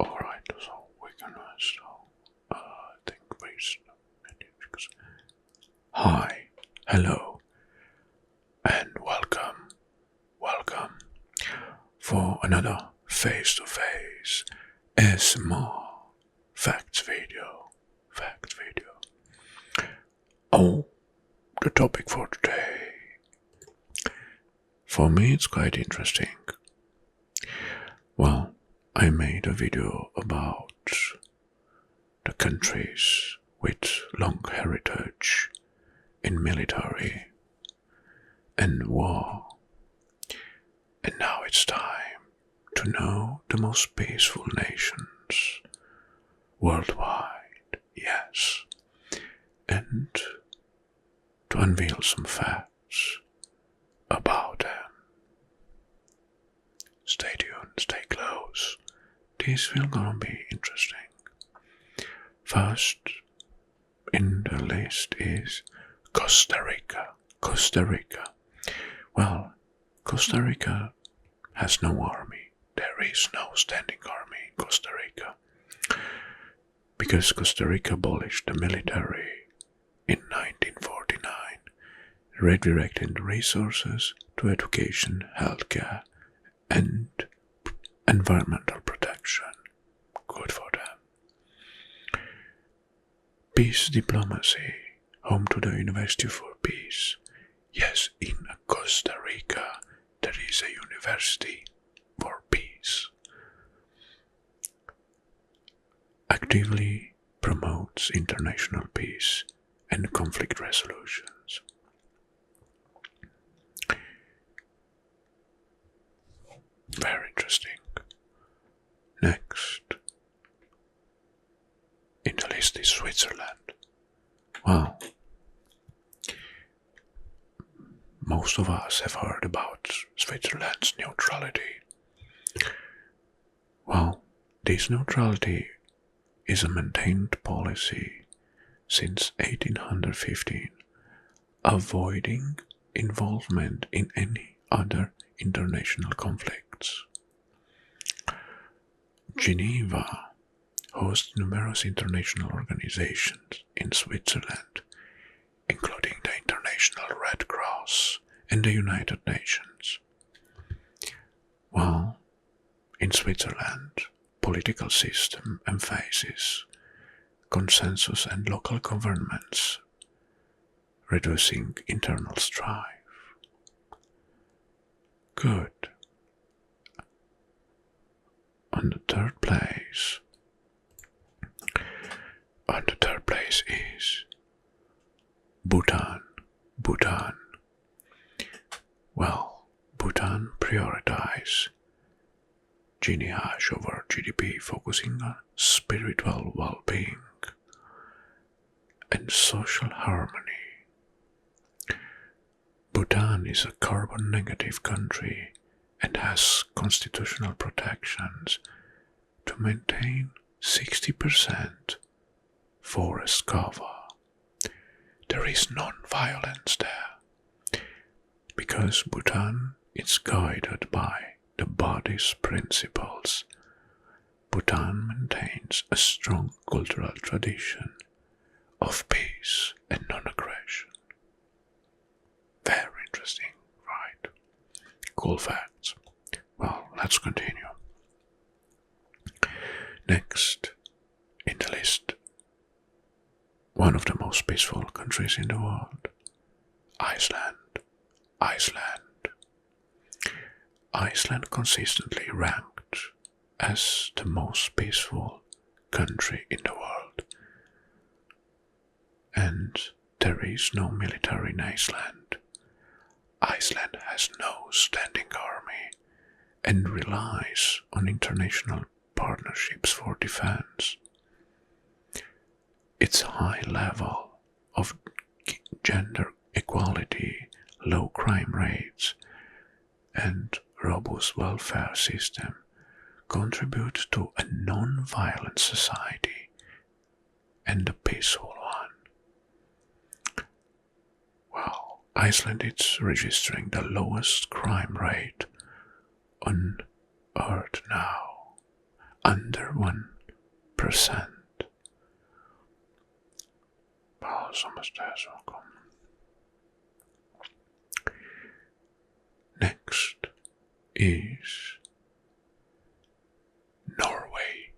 Alright, so we can think based. Hi, hello, and welcome for another face-to-face ASMR facts video. Oh, the topic for today. For me, it's quite interesting. Well, I made a video about the countries with long heritage in military and war. And now it's time to know the most peaceful nations worldwide, yes, and to unveil some facts about them. Stay tuned, stay close. This will gonna be interesting. First in the list is Costa Rica. Well, Costa Rica has no army. There is no standing army in Costa Rica. Because Costa Rica abolished the military in 1949, redirecting the resources to education, healthcare, and environmental protection. Good for them. Peace diplomacy, home to the University for Peace. Yes, in Costa Rica there is a university for peace. Actively promotes international peace and conflict resolutions. Very interesting. Next in the list is Switzerland. Well, most of us have heard about Switzerland's neutrality. Well, this neutrality is a maintained policy since 1815, avoiding involvement in any other international conflicts. Geneva hosts numerous international organizations in Switzerland, including the International Red Cross and the United Nations. While in Switzerland, political system emphasizes consensus and local governments, reducing internal strife. Good. On the third place is Bhutan. Well, Bhutan prioritizes GNH over GDP, focusing on spiritual well-being and social harmony. Bhutan is a carbon-negative country and has constitutional protections to maintain 60% forest cover. There is non-violence there, because Bhutan is guided by the Buddhist principles. Bhutan maintains a strong cultural tradition of peace and non-aggression. Very interesting, right? Cool facts. Well, let's continue. Next in the list, one of the most peaceful countries in the world, Iceland. Iceland consistently ranked as the most peaceful country in the world. And there is no military in Iceland. Iceland has no standing army and relies on international partnerships for defense. Its high level of gender equality, low crime rates, and robust welfare system contribute to a non-violent society and a peaceful one. Well, Iceland is registering the lowest crime rate on Earth now, under 1%. Well, så måste jag så komma. Next is Norway.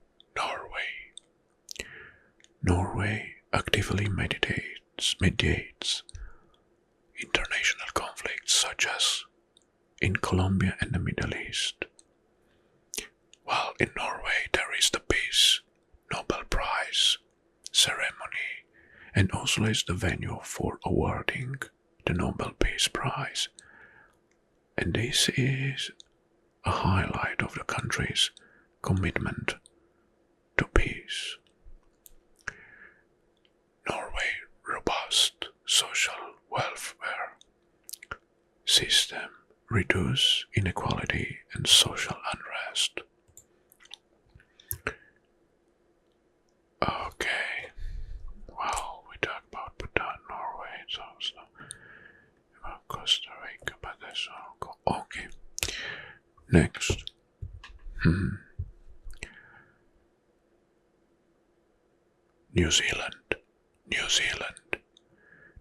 Norway actively mediates international conflicts such as in Colombia and the Middle East. While in Norway there is the Peace Nobel Prize ceremony, and Oslo is the venue for awarding the Nobel Peace Prize. And this is a highlight of the country's commitment to peace. Norway's robust social welfare system reduces inequality and social unrest. Okay, well, we talk about Bhutan, Norway, so about Costa Rica, but that's all. Okay, next. New Zealand.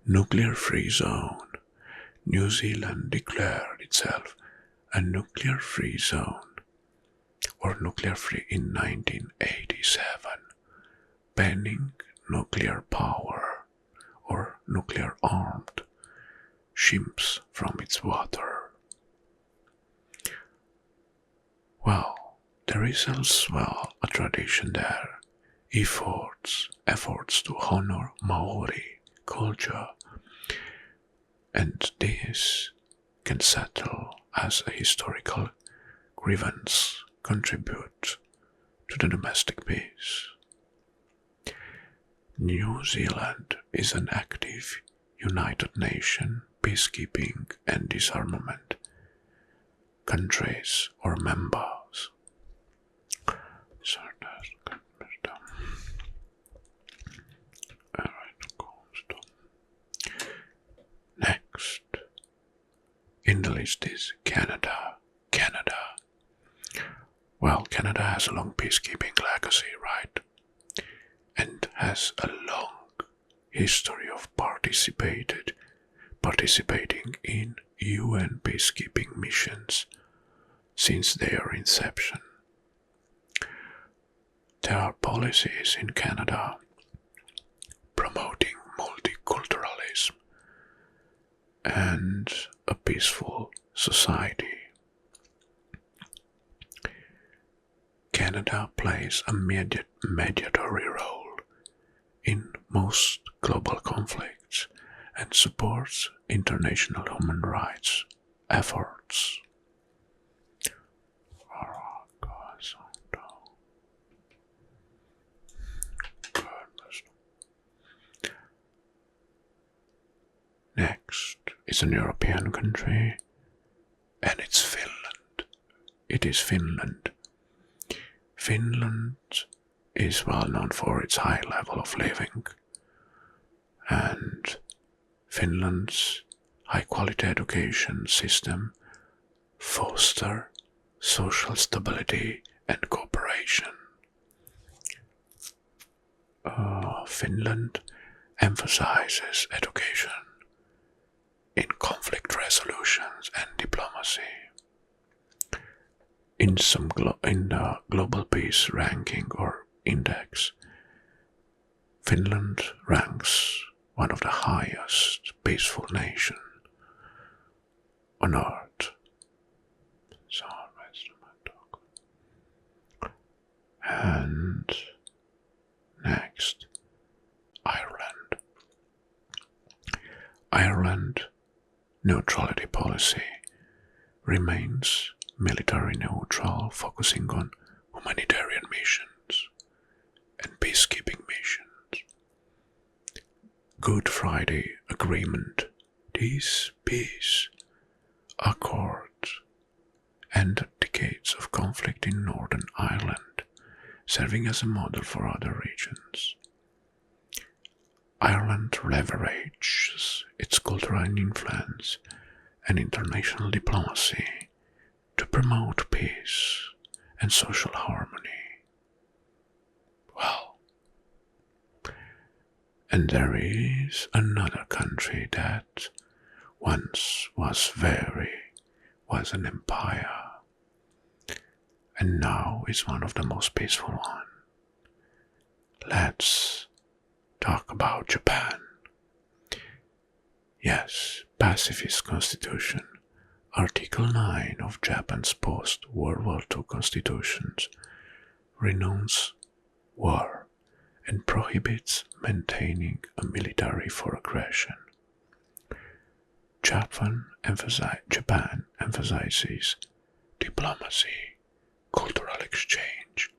Nuclear-free zone. New Zealand declared itself a nuclear-free zone, or nuclear-free in 1987, banning nuclear power or nuclear-armed ships from its water. Well, there is as well a tradition there, efforts to honor Maori culture, and this can settle as a historical grievance, contribute to the domestic peace. New Zealand is an active United Nations peacekeeping and disarmament countries or members. So that's good. Next in the list is Canada. Well, Canada has a long peacekeeping legacy, right? And has a long history of participating in UN peacekeeping missions since their inception. There are policies in Canada promoting multiculturalism and a peaceful society. Canada plays a mediatory role in most global conflicts and supports international human rights efforts. Next is an European country, and it's Finland. It is Finland. Finland is well known for its high level of living, and Finland's high-quality education system fosters social stability and cooperation. Finland emphasizes education in conflict resolutions and diplomacy. In the Global Peace Ranking or Index, Finland ranks one of the highest peaceful nations on earth. And next, Ireland. Ireland neutrality policy remains military neutral, focusing on humanitarian missions and peacekeeping missions. Good Friday Agreement, this peace accord ended decades of conflict in Northern Ireland, serving as a model for other regions. Ireland leverages its cultural influence and international diplomacy to promote peace and social harmony. Well, and there is another country that once was an empire, and now is one of the most peaceful ones. Let's talk about Japan. Yes, pacifist constitution. Article 9 of Japan's post-World War II constitutions renounces war and prohibits maintaining a military for aggression. Japan emphasizes diplomacy, cultural exchange,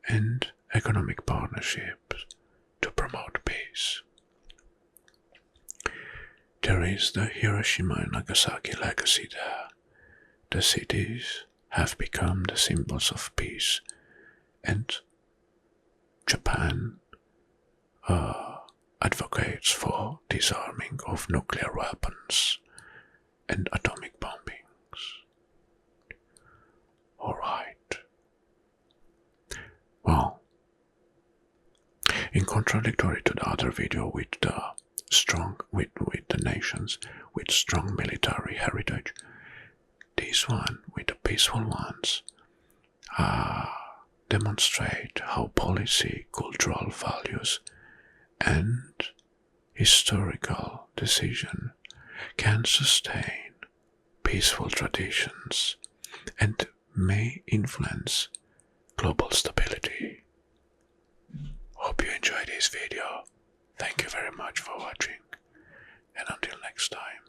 and economic partnerships to promote peace. There is the Hiroshima and Nagasaki legacy there. The cities have become the symbols of peace, and Japan advocates for disarming of nuclear weapons and atomic bombings. Alright. Well, in contradictory to the other video with the nations with strong military heritage, this one with the peaceful ones demonstrate how policy, cultural values, and historical decision can sustain peaceful traditions and may influence global stability. Hope you enjoyed this video. Thank you very much for watching, and until next time,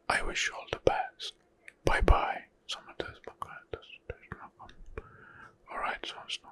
I wish you all the best. Bye bye. Alright, so it's not